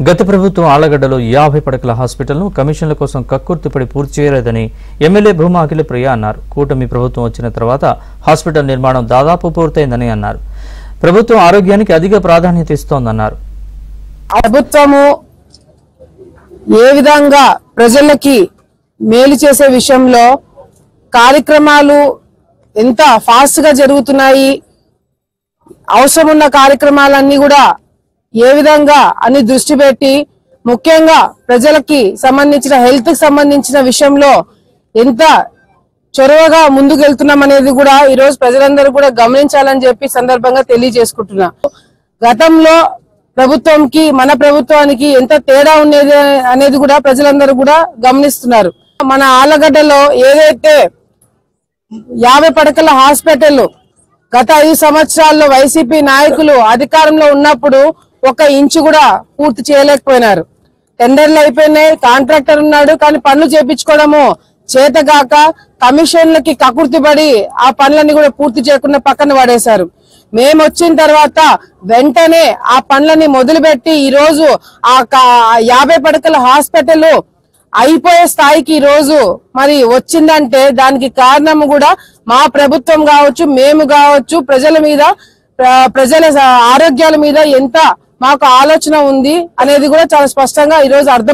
గత ప్రభుత్వం ఆళ్లగడ్డలో 50 పడకల హాస్పిటల్ను కమిషన్ల కోసం కక్కుర్తిపడి పూర్తి చేయలేదని ఎమ్మెల్యే భూమా అఖిల ప్రియ అన్నారు. కూటమి ప్రభుత్వం వచ్చిన తర్వాత హాస్పిటల్ నిర్మాణం దాదాపు పూర్తయిందని అన్నారు. ప్రభుత్వం ఆరోగ్యానికి అధిక ప్రాధాన్యత ఇస్తోందన్నారు. ప్రభుత్వము ఏ విధంగా ప్రజలకి మేలు చేసే విషయంలో కార్యక్రమాలు ఎంత ఫాస్ట్ గా జరుగుతున్నాయి, అవసరం ఉన్న కార్యక్రమాలన్నీ కూడా ఏ విధంగా అని దృష్టి పెట్టి ముఖ్యంగా ప్రజలకి సంబంధించిన హెల్త్ కి సంబంధించిన విషయంలో ఎంత చొరవగా ముందుకు వెళ్తున్నాం అనేది కూడా ఈ రోజు ప్రజలందరూ కూడా గమనించాలని చెప్పి సందర్భంగా తెలియజేసుకుంటున్నా. గతంలో ప్రభుత్వంకి మన ప్రభుత్వానికి ఎంత తేడా ఉండేది అనేది కూడా ప్రజలందరూ కూడా గమనిస్తున్నారు. మన ఆళ్లగడ్డలో ఏదైతే 50 పడకల హాస్పిటల్ గత 5 సంవత్సరాల్లో వైసీపీ నాయకులు అధికారంలో ఉన్నప్పుడు 1 ఇంచు కూడా పూర్తి చేయలేకపోయినారు. టెండర్లు అయిపోయినాయి, కాంట్రాక్టర్ ఉన్నాడు, కానీ పనులు చేపించుకోవడము చేతగాక కమిషన్లకి కకుర్తిపడి ఆ పనులన్నీ కూడా పూర్తి చేయకుండా పక్కన పడేశారు. మేము వచ్చిన తర్వాత వెంటనే ఆ పనులని మొదలుపెట్టి ఈ రోజు ఆ 50 పడకల హాస్పిటల్ అయిపోయే స్థాయికి ఈ రోజు మరి వచ్చిందంటే దానికి కారణం కూడా మా ప్రభుత్వం కావచ్చు, మేము కావచ్చు, ప్రజల ఆరోగ్యాల మీద ఎంత మాకు ఆలోచన ఉంది అనేది కూడా చాలా స్పష్టంగా ఈ రోజు అర్థం